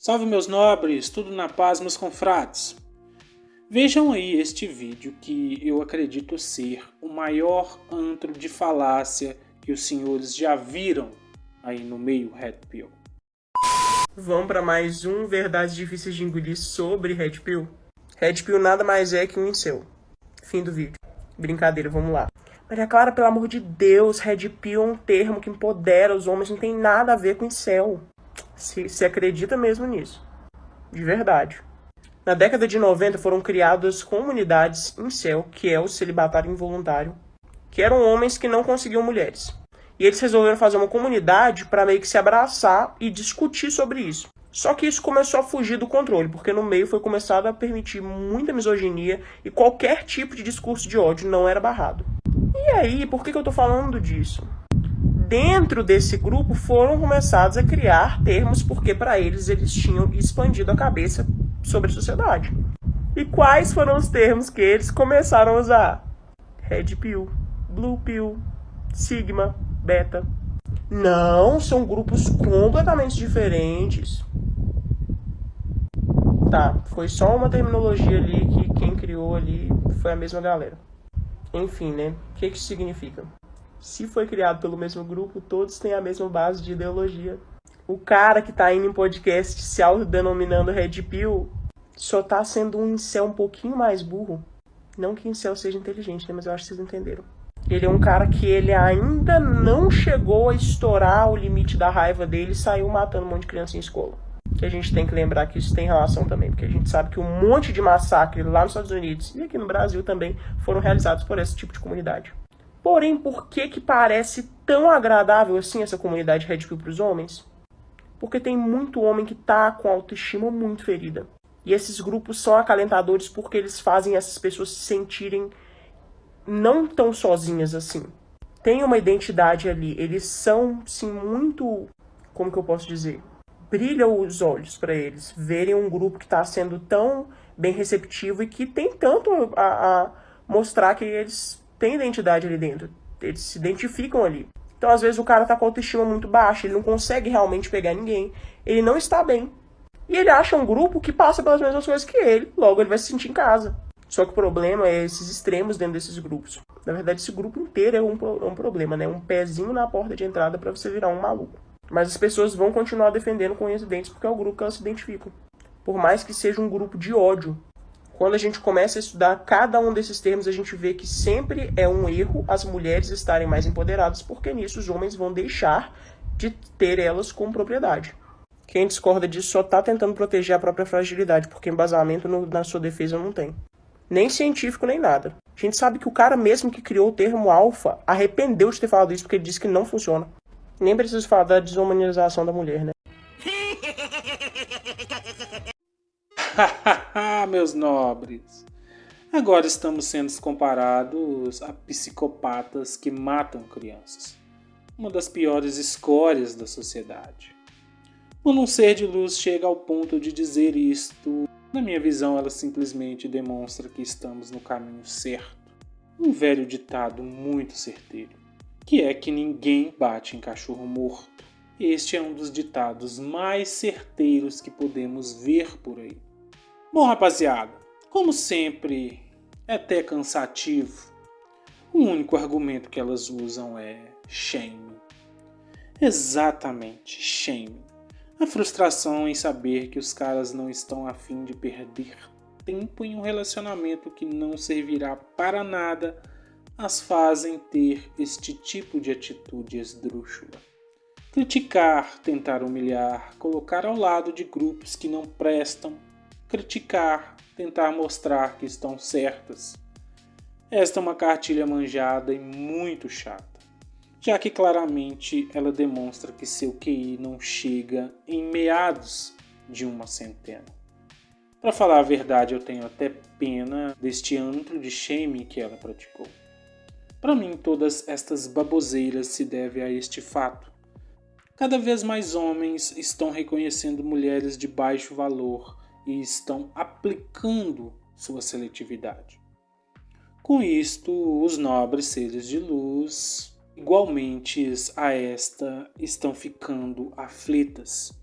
Salve meus nobres, tudo na paz meus confrades. Vejam aí este vídeo que eu acredito ser o maior antro de falácia que os senhores já viram aí no meio Red Pill. Vamos para mais um Verdades Difíceis de Engolir sobre Red Pill. Red Pill nada mais é que um incel. Fim do vídeo. Brincadeira, vamos lá. Maria Clara, pelo amor de Deus, Red Pill é um termo que empodera os homens, não tem nada a ver com incel. Se acredita mesmo nisso. De verdade. Na década de 90 foram criadas comunidades incel, que é o celibatário involuntário, que eram homens que não conseguiam mulheres. E eles resolveram fazer uma comunidade para meio que se abraçar e discutir sobre isso. Só que isso começou a fugir do controle, porque no meio foi começado a permitir muita misoginia e qualquer tipo de discurso de ódio não era barrado. E aí, por que eu tô falando disso? Dentro desse grupo foram começados a criar termos porque para eles tinham expandido a cabeça sobre a sociedade. E quais foram os termos que eles começaram a usar? Red Pill, Blue Pill, Sigma, Beta. Não, são grupos completamente diferentes. Tá, foi só uma terminologia ali que quem criou ali foi a mesma galera. Enfim, né? O que isso significa? Se foi criado pelo mesmo grupo, todos têm a mesma base de ideologia. O cara que tá indo em podcast se autodenominando Red Pill só tá sendo um incel um pouquinho mais burro. Não que incel seja inteligente, né? Mas eu acho que vocês entenderam. Ele é um cara que ele ainda não chegou a estourar o limite da raiva dele e saiu matando um monte de criança em escola. Que a gente tem que lembrar que isso tem relação também, porque a gente sabe que um monte de massacre lá nos Estados Unidos e aqui no Brasil também foram realizados por esse tipo de comunidade. Porém, por que parece tão agradável assim essa comunidade Red Pill para os homens? Porque tem muito homem que tá com a autoestima muito ferida. E esses grupos são acalentadores porque eles fazem essas pessoas se sentirem não tão sozinhas assim. Tem uma identidade ali. Eles são, sim, muito... Como que eu posso dizer? Brilha os olhos para eles verem um grupo que está sendo tão bem receptivo e que tem tanto a mostrar que eles têm identidade ali dentro. Eles se identificam ali. Então, às vezes, o cara tá com a autoestima muito baixa, ele não consegue realmente pegar ninguém, ele não está bem. E ele acha um grupo que passa pelas mesmas coisas que ele, logo ele vai se sentir em casa. Só que o problema é esses extremos dentro desses grupos. Na verdade, esse grupo inteiro é um problema, né? Um pezinho na porta de entrada para você virar um maluco. Mas as pessoas vão continuar defendendo com unhas e dentes porque é o grupo que elas se identificam. Por mais que seja um grupo de ódio. Quando a gente começa a estudar cada um desses termos, a gente vê que sempre é um erro as mulheres estarem mais empoderadas, porque nisso os homens vão deixar de ter elas como propriedade. Quem discorda disso só está tentando proteger a própria fragilidade, porque embasamento na sua defesa não tem. Nem científico, nem nada. A gente sabe que o cara mesmo que criou o termo alfa arrependeu de ter falado isso porque ele disse que não funciona. Nem preciso falar da desumanização da mulher, né? Meus nobres, agora estamos sendo comparados a psicopatas que matam crianças. Uma das piores escórias da sociedade. Quando um ser de luz chega ao ponto de dizer isto, na minha visão ela simplesmente demonstra que estamos no caminho certo. Um velho ditado muito certeiro, que é que ninguém bate em cachorro morto. Este é um dos ditados mais certeiros que podemos ver por aí. Bom, rapaziada, como sempre, é até cansativo. O único argumento que elas usam é shame. Exatamente, shame. A frustração em saber que os caras não estão a fim de perder tempo em um relacionamento que não servirá para nada as fazem ter este tipo de atitude esdrúxula. Criticar, tentar humilhar, colocar ao lado de grupos que não prestam, criticar, tentar mostrar que estão certas. Esta é uma cartilha manjada e muito chata, já que claramente ela demonstra que seu QI não chega em meados de uma centena. Para falar a verdade, eu tenho até pena deste antro de shame que ela praticou. Para mim, todas estas baboseiras se devem a este fato. Cada vez mais homens estão reconhecendo mulheres de baixo valor e estão aplicando sua seletividade. Com isto, os nobres seres de luz, igualmente a esta, estão ficando aflitas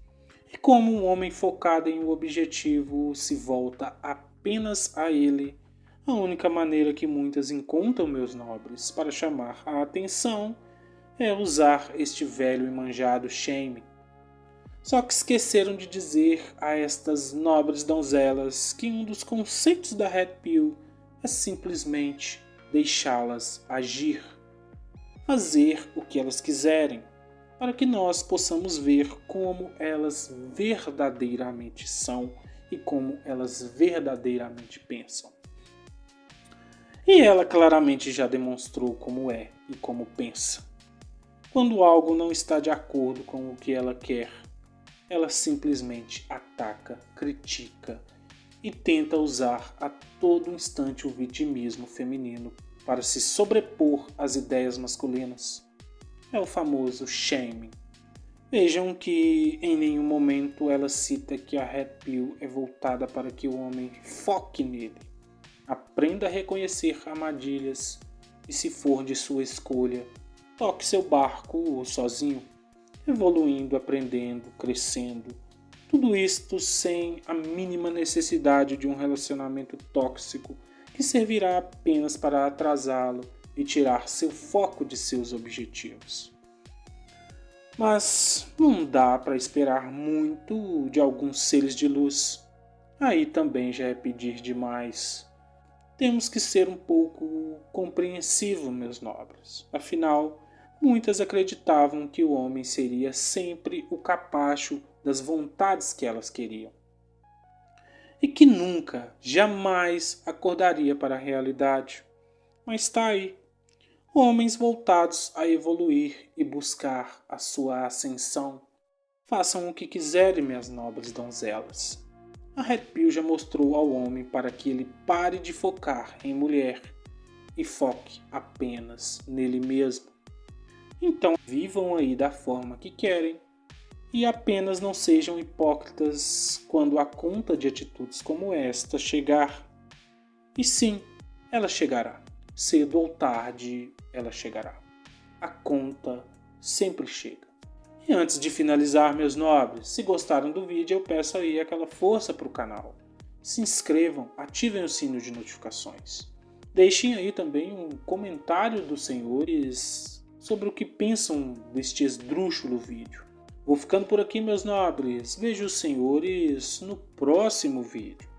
E como um homem focado em um objetivo se volta apenas a ele, a única maneira que muitas encontram, meus nobres, para chamar a atenção é usar este velho e manjado shame. Só que esqueceram de dizer a estas nobres donzelas que um dos conceitos da Red Pill é simplesmente deixá-las agir, fazer o que elas quiserem, para que nós possamos ver como elas verdadeiramente são e como elas verdadeiramente pensam. E ela claramente já demonstrou como é e como pensa. Quando algo não está de acordo com o que ela quer, ela simplesmente ataca, critica e tenta usar a todo instante o vitimismo feminino para se sobrepor às ideias masculinas. É o famoso shaming. Vejam que em nenhum momento ela cita que a Red Pill é voltada para que o homem foque nele, aprenda a reconhecer armadilhas e, se for de sua escolha, toque seu barco sozinho, evoluindo, aprendendo, crescendo. Tudo isto sem a mínima necessidade de um relacionamento tóxico que servirá apenas para atrasá-lo e tirar seu foco de seus objetivos. Mas não dá para esperar muito de alguns seres de luz. Aí também já é pedir demais. Temos que ser um pouco compreensivos, meus nobres. Afinal, muitas acreditavam que o homem seria sempre o capacho das vontades que elas queriam. E que nunca, jamais acordaria para a realidade. Mas está aí. Homens voltados a evoluir e buscar a sua ascensão. Façam o que quiserem, minhas nobres donzelas. A Red Pill já mostrou ao homem para que ele pare de focar em mulher e foque apenas nele mesmo. Então vivam aí da forma que querem e apenas não sejam hipócritas quando a conta de atitudes como esta chegar. E sim, ela chegará. Cedo ou tarde, ela chegará. A conta sempre chega. E antes de finalizar, meus nobres, se gostaram do vídeo, eu peço aí aquela força para o canal. Se inscrevam, ativem o sino de notificações. Deixem aí também um comentário dos senhores sobre o que pensam deste esdrúxulo vídeo. Vou ficando por aqui, meus nobres. Vejo os senhores no próximo vídeo.